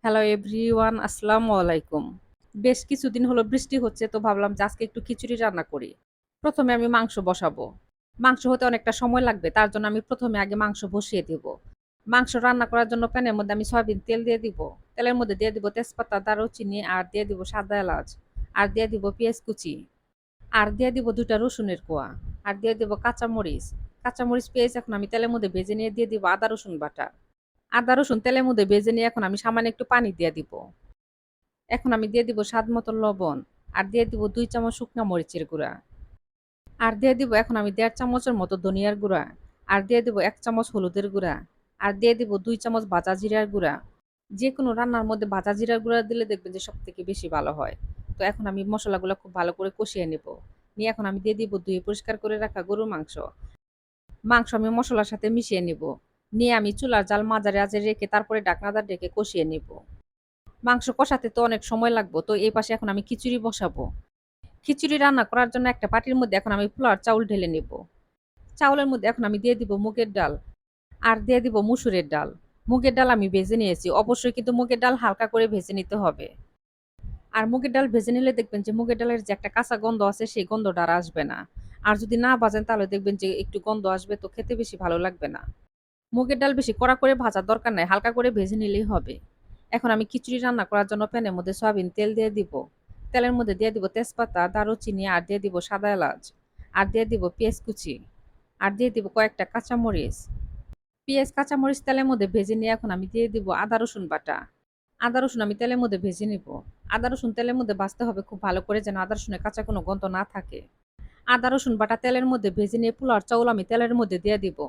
Hello everyone, আসসালামু আলাইকুম। বেশ কিছুদিন হলো বৃষ্টি হচ্ছে, তো ভাবলাম যে আজকে একটু খিচুড়ি রান্না করি। প্রথমে আমি মাংস বসাবো। মাংস হতে অনেকটা সময় লাগবে, তার জন্য আমি প্রথমে আগে মাংস বসিয়ে দিব। মাংস রান্না করার জন্য প্যানের মধ্যে আমি সয়াবিন তেল দিয়ে দিব। তেলের মধ্যে দিয়ে দিব তেজপাতা, দারুচিনি, আর দিয়ে দিব সাদা এলাচ, আর দিয়ে দিব পেঁয়াজ কুচি, আর দিয়ে দিব ২ টা রসুনের কোয়া, আর দিয়ে দিব কাঁচামরিচ। কাঁচামরিচ, পেঁয়াজ এখন আমি তেলের মধ্যে ভেজে নিয়ে দিয়ে দিব আদা রসুন বাটা। আদা রসুন তেলের মধ্যে ভেজে নিয়ে এখন আমি সামান্য একটু পানি দিয়ে দিব। এখন আমি দিয়ে দিব স্বাদ মতো লবণ, আর দিয়ে দিব ২ চামচ শুকনা মরিচের গুঁড়া, আর দিয়ে দিব এখন আমি ১.৫ চামচের মতো ধনিয়ার গুঁড়া, আর দিয়ে দিব ১ চামচ হলুদের গুঁড়া, আর দিয়ে দিব ২ চামচ ভাজা জিরার গুঁড়া। যেকোনো রান্নার মধ্যে ভাজা জিরার গুঁড়া দিলে দেখবেন যে সবথেকে বেশি ভালো হয়। তো এখন আমি মসলাগুলো খুব ভালো করে কষিয়ে নেব। নিয়ে এখন আমি দিয়ে দিব ধুয়ে পরিষ্কার করে রাখা গরুর মাংস। মাংস আমি মসলার সাথে মিশিয়ে নিব। নিয়ে আমি চুলার জাল মাঝারি আঁচে রেখে তারপরে ঢাকনাটা ঢেকে কষিয়ে নিব। মাংস কষাতে তো অনেক সময় লাগবে। তো এই পাশে এখন আমি খিচুড়ি বসাবো। খিচুড়ি রান্না করার জন্য একটা বাটির মধ্যে এখন আমি পোলাওর চাউল ঢেলে নিব। চাউলের মধ্যে এখন আমি দিয়ে দিব মুগের ডাল, আর দিয়ে দিব মসুরের ডাল। মুগের ডাল আমি ভেজে নিয়েছি। অবশ্যই কিন্তু মুগের ডাল হালকা করে ভেজে নিতে হবে। আর মুগের ডাল ভেজে নিলে দেখবেন যে মুগের ডালের যে একটা কাঁচা গন্ধ আছে সেই গন্ধটা আর আসবে না। আর যদি না ভাজেন তাহলে দেখবেন যে একটু গন্ধ আসবে, তো খেতে বেশি ভালো লাগবে না। মুগের ডাল বেশি কড়া করে ভাজার দরকার নাই, হালকা করে ভেজে নিলেই হবে। এখন আমি খিচুড়ি রান্না করার জন্য প্যানের মধ্যে সয়াবিন তেল দিয়ে দিব। তেলের মধ্যে দিয়ে দিব তেজপাতা, দারুচিনি, আর দিয়ে দিব সাদা এলাচ, আর দিয়ে দিব পেঁয়াজ কুচি, আর দিয়ে দিব কয়েকটা কাঁচামরিচ। পেঁয়াজ কাঁচামরিচ তেলের মধ্যে ভেজে নিয়ে এখন আমি দিয়ে দিব আদা রসুন বাটা। আদা রসুন আমি তেলের মধ্যে ভেজে নিব। আদা রসুন তেলের মধ্যে ভাজতে হবে খুব ভালো করে, যেন আদা রসুনের কাঁচা কোনো গন্ধ না থাকে। আদা রসুন বাটা তেলের মধ্যে ভেজে নিয়ে পোলাওর চাউল আমি তেলের মধ্যে দিয়ে দিব।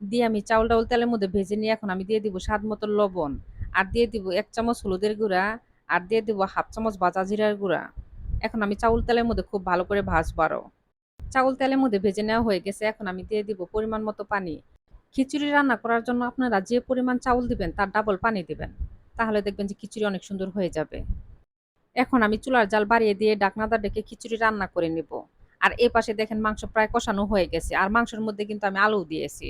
দিয়ে আমি চাউল ডাউল তেলের মধ্যে ভেজে নিয়ে এখন আমি দিয়ে দিব স্বাদ মতো লবণ, আর দিয়ে দিব ১ চামচ হলুদের গুঁড়া, আর দিয়ে দিব 1/2 চামচ ভাজা জিরার গুঁড়া। এখন আমি চাউল তেলের মধ্যে খুব ভালো করে ভাজবো আরো। চাউল তেলের মধ্যে ভেজে নেওয়া হয়ে গেছে, এখন আমি দিয়ে দিব পরিমাণ মতো পানি। খিচুড়ি রান্না করার জন্য আপনারা যে পরিমাণ চাউল দিবেন তার ডাবল পানি দিবেন। তাহলে দেখবেন যে খিচুড়ি অনেক সুন্দর হয়ে যাবে। এখন আমি চুলার জাল বাড়িয়ে দিয়ে ঢাকনাটা ডেকে খিচুড়ি রান্না করে নিব। আর এই পাশে দেখেন মাংস প্রায় কষানো হয়ে গেছে, আর মাংসের মধ্যে কিন্তু আমি আলু দিয়েছি।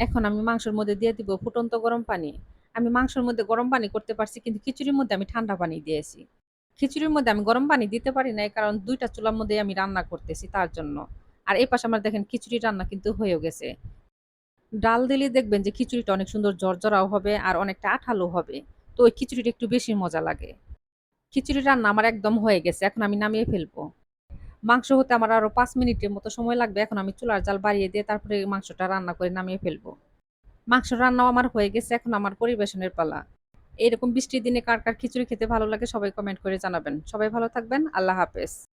এখন আমি মাংসের মধ্যে দিয়ে দিব ফুটন্ত গরম পানি। আমি মাংসের মধ্যে গরম পানি করতে পারছি, কিন্তু খিচুড়ির মধ্যে আমি ঠান্ডা পানি দিয়েছি। খিচুড়ির মধ্যে আমি গরম পানি দিতে পারি নাই, কারণ ২ টা চুলার মধ্যেই আমি রান্না করতেছি তার জন্য। আর এই পাশে আমার দেখেন খিচুড়ি রান্না কিন্তু হয়েও গেছে। ডাল দিলে দেখবেন যে খিচুড়িটা অনেক সুন্দর ঝরঝরাও হবে আর অনেকটা আঠালো হবে। তো ওই খিচুড়িটা একটু বেশি মজা লাগে। খিচুড়ি রান্না আমার একদম হয়ে গেছে। এখন আমি নামিয়ে ফেলবো। মাংস হতে আমার আরো ৫ মিনিটের মতো সময় লাগবে। এখন আমি চুলার জাল বাড়িয়ে দিয়ে তারপরে মাংসটা রান্না করে নামিয়ে ফেলবো। মাংস রান্নাও আমার হয়ে গেছে। এখন আমার পরিবেশনের পালা। এরকম বৃষ্টির দিনে কার খিচুড়ি খেতে ভালো লাগে সবাই কমেন্ট করে জানাবেন। সবাই ভালো থাকবেন। আল্লাহ হাফেজ।